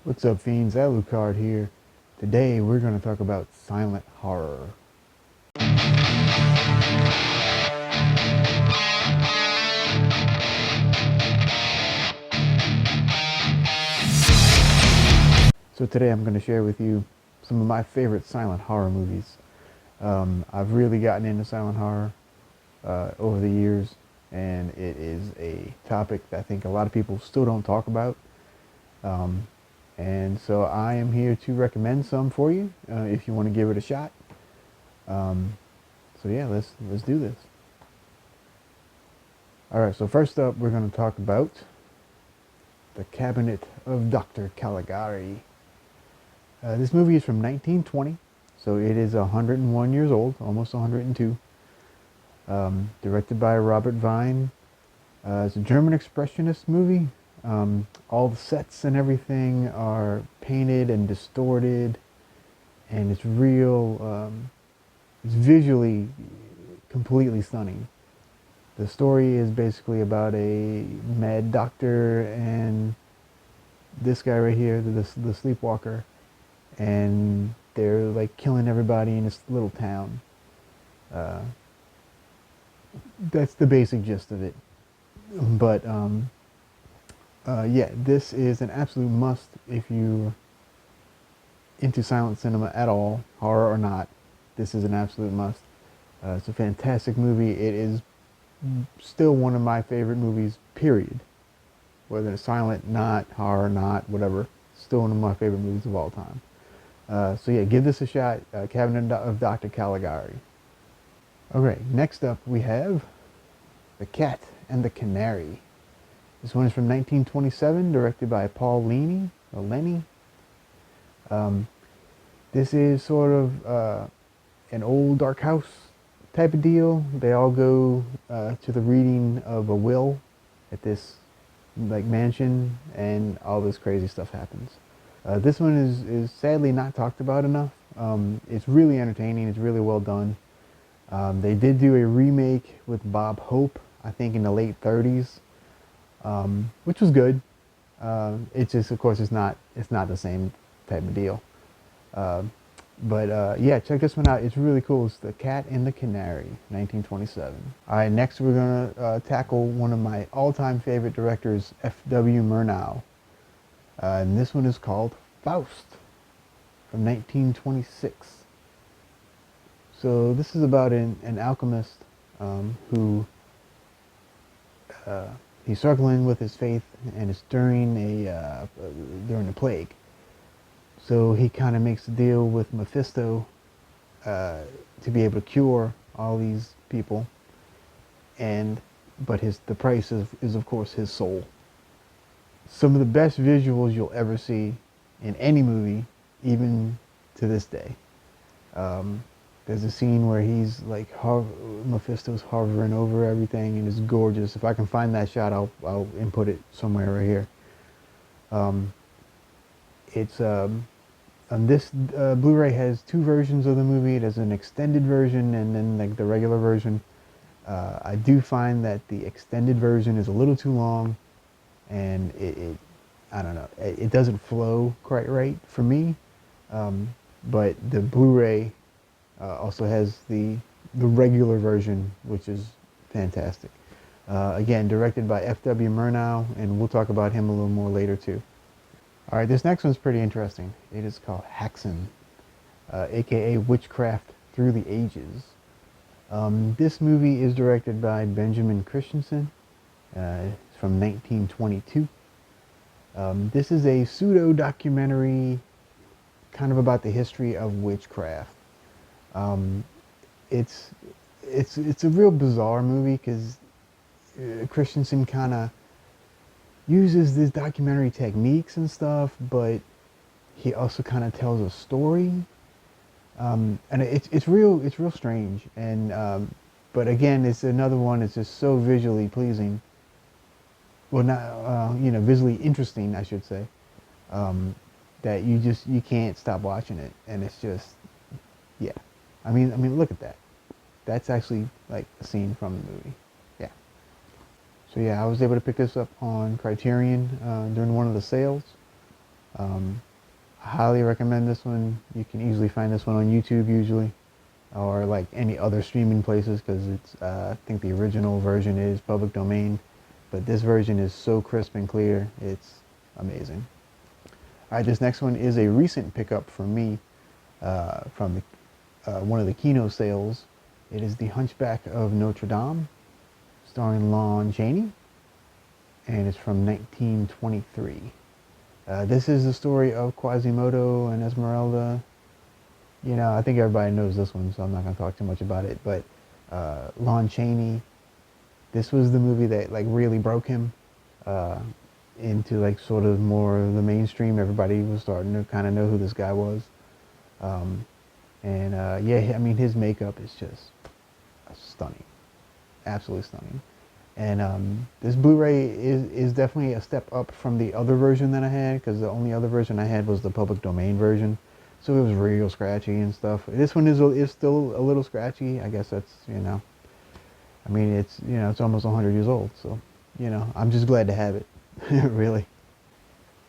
What's up, fiends? Alucard here. Today we're going to talk about silent horror. So today I'm going to share with you some of my favorite silent horror movies. I've really gotten into silent horror over the years, and it is a topic that I think a lot of people still don't talk about. Um, and so I am here to recommend some for you if you want to give it a shot. Um, so yeah, let's do this. All right. So first up, we're going to talk about The Cabinet of Dr. Caligari. This movie is from 1920, so it is 101 years old, almost 102. Directed by Robert Vine. It's a German expressionist movie. All the sets and everything are painted and distorted, and it's real. It's visually completely stunning. The story is basically about a mad doctor and this guy right here, the sleepwalker, and they're like killing everybody in this little town. Uh, that's the basic gist of it. But yeah, this is an absolute must if you're into silent cinema at all, horror or not. This is an absolute must. It's a fantastic movie. It is still one of my favorite movies, period. Whether it's silent, not, horror, not, whatever. Still one of my favorite movies of all time. So yeah, give this a shot. Cabinet of Dr. Caligari. Okay, next up we have The Cat and the Canary. This one is from 1927, directed by Paul Leni, or Lenny. This is sort of an old dark house type of deal. They all go to the reading of a will at this like mansion, and all this crazy stuff happens. This one is sadly not talked about enough. It's really entertaining. It's really well done. They did do a remake with Bob Hope, I think in the late 30s, which was good. It's just, of course, it's not the same type of deal. But yeah, check this one out. It's really cool. It's The Cat and the Canary, 1927. All right, next we're gonna tackle one of my all-time favorite directors, F.W. Murnau. And this one is called Faust, from 1926. So this is about an alchemist who he's struggling with his faith, and it's during the plague. So he kind of makes a deal with Mephisto to be able to cure all these people, but the price is of course his soul. Some of the best visuals you'll ever see in any movie, even to this day. There's a scene where he's like Mephisto's hovering over everything, and it's gorgeous. If I can find that shot, I'll input it somewhere right here. It's this Blu-ray has two versions of the movie. It has an extended version and then like the regular version. I do find that the extended version is a little too long, and I don't know, it doesn't flow quite right for me. But the Blu-ray also has the regular version, which is fantastic. Again, directed by F.W. Murnau, and we'll talk about him a little more later too. All right, this next one's pretty interesting. It is called Hexon, aka Witchcraft Through the Ages. This movie is directed by Benjamin Christensen. It's from 1922. This is a pseudo-documentary kind of about the history of witchcraft. It's a real bizarre movie because Christensen kind of uses these documentary techniques and stuff, but he also kind of tells a story, and it's real strange. And but again, it's another one that's just so visually pleasing. Well, not visually interesting, I should say. That you can't stop watching it, and it's just, yeah. I mean, look at that. That's actually like a scene from the movie. Yeah. So yeah, I was able to pick this up on Criterion during one of the sales. I highly recommend this one. You can easily find this one on YouTube usually, or like any other streaming places, because it's I think the original version is public domain, but this version is so crisp and clear, it's amazing. All right, this next one is a recent pickup for me from one of the Kino sales. It is The Hunchback of Notre Dame, starring Lon Chaney, and it's from 1923. This is the story of Quasimodo and Esmeralda. You know, I think everybody knows this one, so I'm not going to talk too much about it. But Lon Chaney, this was the movie that like really broke him uh, into like sort of more of the mainstream. Everybody was starting to kind of know who this guy was. Um, and yeah, I mean his makeup is just stunning, absolutely stunning. And this Blu-ray is definitely a step up from the other version that I had, because the only other version I had was the public domain version. So it was real scratchy and stuff. This one is still a little scratchy. I guess that's, you know, I mean, it's, you know, it's almost 100 years old. So, you know, I'm just glad to have it, really.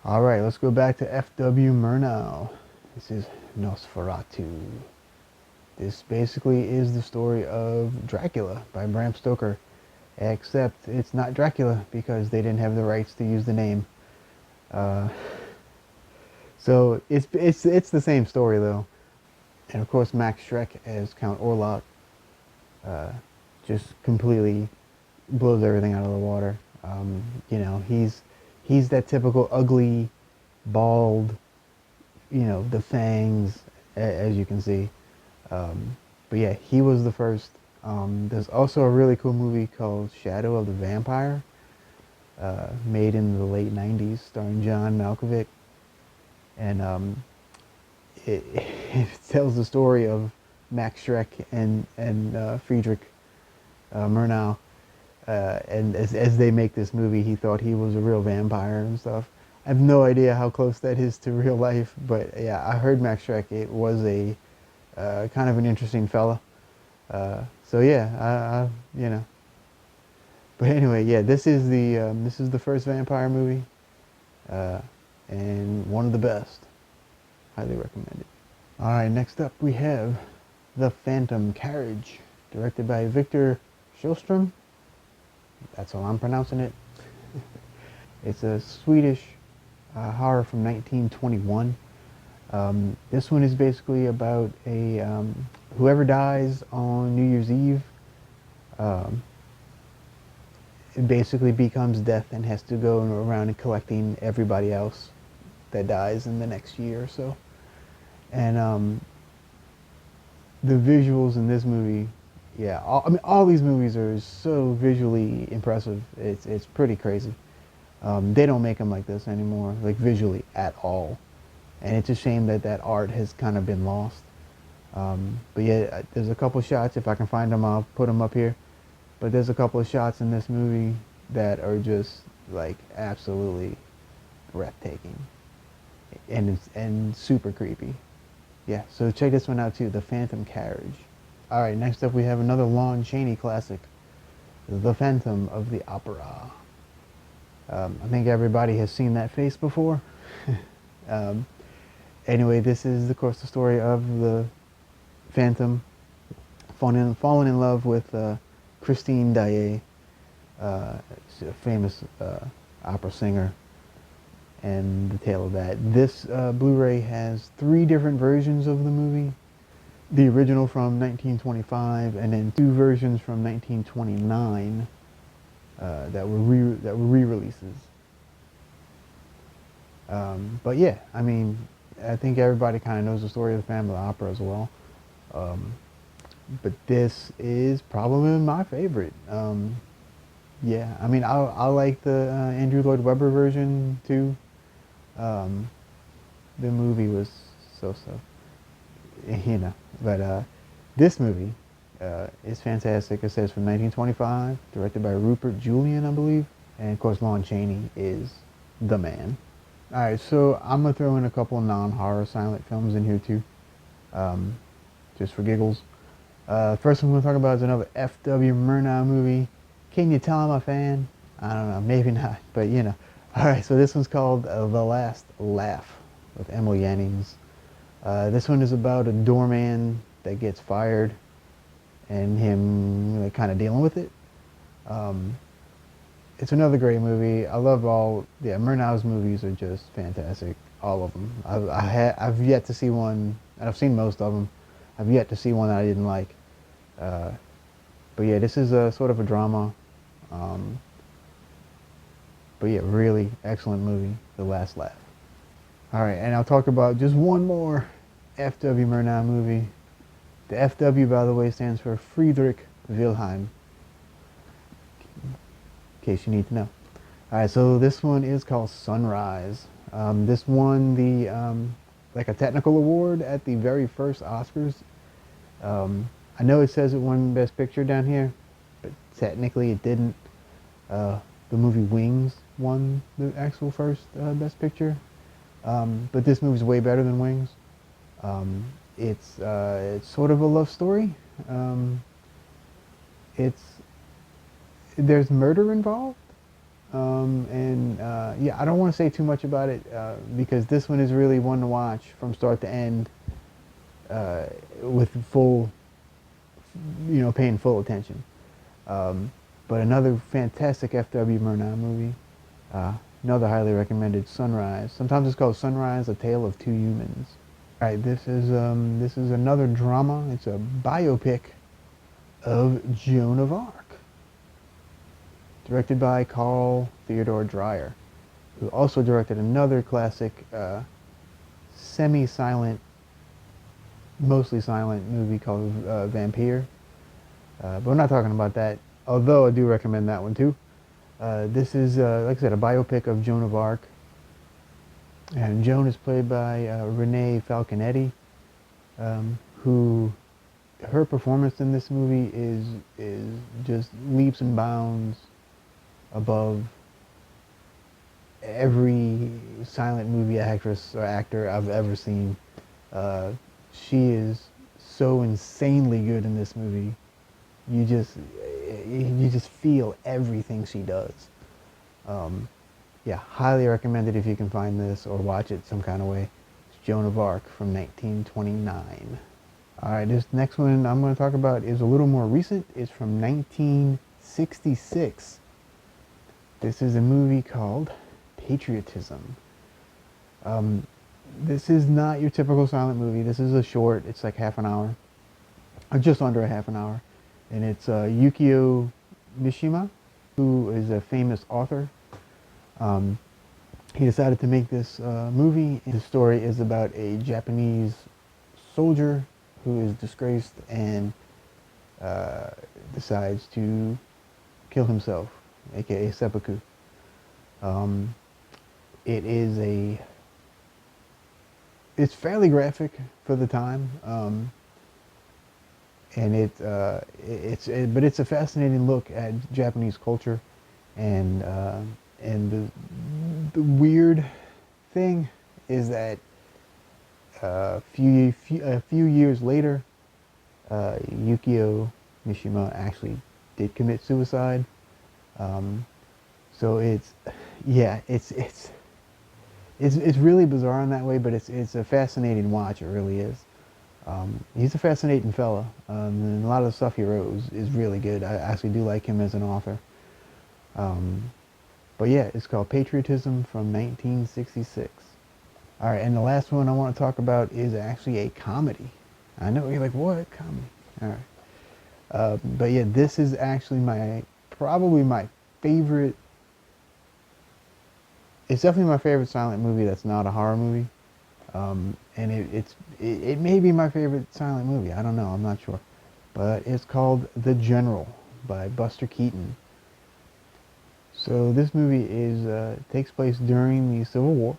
All right, let's go back to F.W. Murnau. This is Nosferatu. This basically is the story of Dracula by Bram Stoker. Except it's not Dracula because they didn't have the rights to use the name. Uh, so it's the same story though, and of course Max Schreck as Count Orlok uh, just completely blows everything out of the water. You know, he's that typical ugly, bald, you know, the fangs, as you can see. But yeah, he was the first. There's also a really cool movie called Shadow of the Vampire, made in the late 90s, starring John Malkovich. And it tells the story of Max Schreck and Friedrich Murnau. And as they make this movie, he thought he was a real vampire and stuff. I have no idea how close that is to real life, but yeah, I heard Max Schreck. It was a kind of an interesting fella. So yeah, you know. But anyway, yeah, this is the first vampire movie, uh, and one of the best. Highly recommend it. All right, next up we have The Phantom Carriage, directed by Victor Sjöström. That's how I'm pronouncing it. It's a Swedish horror from 1921. This one is basically about a whoever dies on New Year's Eve. Um, it basically becomes death and has to go around and collecting everybody else that dies in the next year or so. And the visuals in this movie, yeah, I mean, all these movies are so visually impressive. It's pretty crazy. They don't make them like this anymore, like visually at all. And it's a shame that that art has kind of been lost. But yeah, there's a couple shots. If I can find them, I'll put them up here. But there's a couple of shots in this movie that are just like absolutely breathtaking and super creepy. Yeah, so check this one out too, The Phantom Carriage. All right, next up we have another Lon Chaney classic, The Phantom of the Opera. I think everybody has seen that face before. um, anyway, this is of course the story of the Phantom falling in love with Christine Daae, she's a famous opera singer, and the tale of that. This Blu-ray has 3 different versions of the movie. The original from 1925, and then 2 versions from 1929 that were re-releases. But yeah, I mean, I think everybody kind of knows the story of the Phantom of the Opera as well. But this is probably my favorite. Yeah, I mean, I like the Andrew Lloyd Webber version too. The movie was so, you know. But this movie is fantastic. It says from 1925, directed by Rupert Julian, I believe. And of course, Lon Chaney is the man. All right, so I'm gonna throw in a couple of non-horror silent films in here too, just for giggles. First one we're going to talk about is another F.W. Murnau movie. Can you tell I'm a fan? I don't know, maybe not, but you know. All right, so this one's called The Last Laugh with Emily Yannings. This one is about a doorman that gets fired and him like, kind of dealing with it. Um, it's another great movie. I love yeah, Murnau's movies are just fantastic. All of them. I've yet to see one, and I've seen most of them. I've yet to see one that I didn't like. Uh, but yeah, this is a sort of a drama. Um, but yeah, really excellent movie, The Last Laugh. All right, and I'll talk about just one more F.W. Murnau movie. The F.W., by the way, stands for Friedrich Wilhelm, in case you need to know. All right, so this one is called Sunrise. This won the like a technical award at the very first Oscars. I know it says it won Best Picture down here, but technically it didn't. The movie Wings won the actual first Best Picture, but this movie's way better than Wings. Um, it's sort of a love story. Um, it's there's murder involved, and yeah, I don't want to say too much about it because this one is really one to watch from start to end uh, with full, paying full attention. Um, but another fantastic F.W. Murnau movie. Another highly recommended, Sunrise. Sometimes it's called Sunrise: A Tale of Two Humans. All right, this is another drama. It's a biopic of Joan of Arc, directed by Carl Theodor Dreyer, who also directed another classic semi-silent, mostly silent movie called Vampire. But we're not talking about that, although I do recommend that one too. This is, like I said, a biopic of Joan of Arc. And Joan is played by Renee Falconetti, who her performance in this movie is just leaps and bounds above every silent movie actress or actor I've ever seen. She is so insanely good in this movie. You just feel everything she does. Um, yeah, highly recommend it if you can find this or watch it some kind of way. It's Joan of Arc from 1929. All right, this next one I'm going to talk about is a little more recent. It's from 1966. This is a movie called Patriotism. Um, this is not your typical silent movie. This is a short. It's like half an hour, or just under a half an hour. And it's Yukio Mishima, who is a famous author. He decided to make this movie. The story is about a Japanese soldier who is disgraced and decides to kill himself, aka seppuku. It is it's fairly graphic for the time, and but it's a fascinating look at Japanese culture, and the weird thing is that a few years later, Yukio Mishima actually did commit suicide. So yeah, it's really bizarre in that way, but it's a fascinating watch. It really is. He's a fascinating fella, and a lot of the stuff he wrote is really good. I actually do like him as an author. But yeah, it's called Patriotism from 1966. All right, and the last one I want to talk about is actually a comedy. I know you're like, what comedy? All right, but yeah, this is actually probably my favorite. It's definitely my favorite silent movie that's not a horror movie, and it may be my favorite silent movie. I don't know. I'm not sure, but it's called The General by Buster Keaton. So this movie takes place during the Civil War,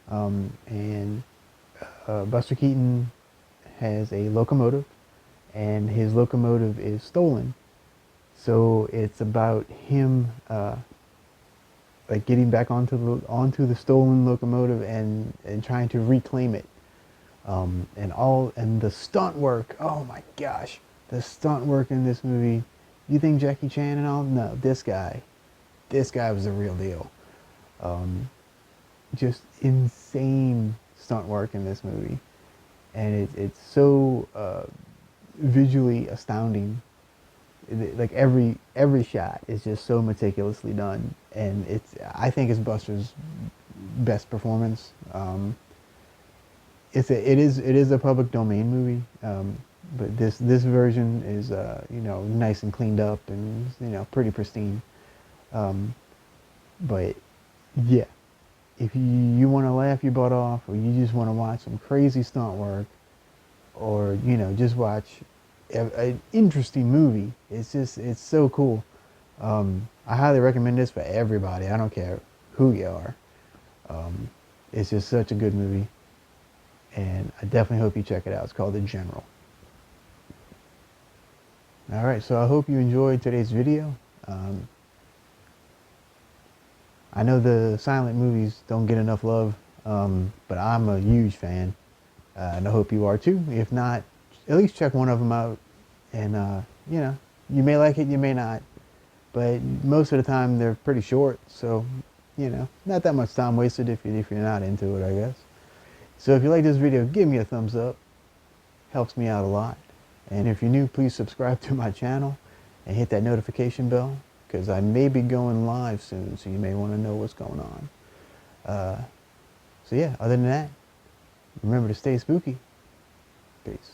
and Buster Keaton has a locomotive, and his locomotive is stolen. So it's about him like getting back onto the stolen locomotive and trying to reclaim it. And the stunt work. Oh my gosh, the stunt work in this movie. You think Jackie Chan and all? No, this guy was the real deal. Just insane stunt work in this movie, and it's so visually astounding. Like every shot is just so meticulously done, and I think it's Buster's best performance. It is a public domain movie, but this version is nice and cleaned up and pretty pristine. Um, but yeah, if you want to laugh your butt off, or you just want to watch some crazy stunt work, or just watch an interesting movie, it's so cool. I highly recommend this for everybody. I don't care who you are. Um, it's just such a good movie, and I definitely hope you check it out. It's called The General. All right, so I hope you enjoyed today's video. I know the silent movies don't get enough love, but I'm a huge fan, and I hope you are too. If not, at least check one of them out, and you may like it, you may not, but most of the time they're pretty short, so not that much time wasted if you're not into it, I guess. So if you like this video, give me a thumbs up. Helps me out a lot. And if you're new, please subscribe to my channel and hit that notification bell, because I may be going live soon, so you may want to know what's going on. So yeah, other than that, remember to stay spooky. Peace.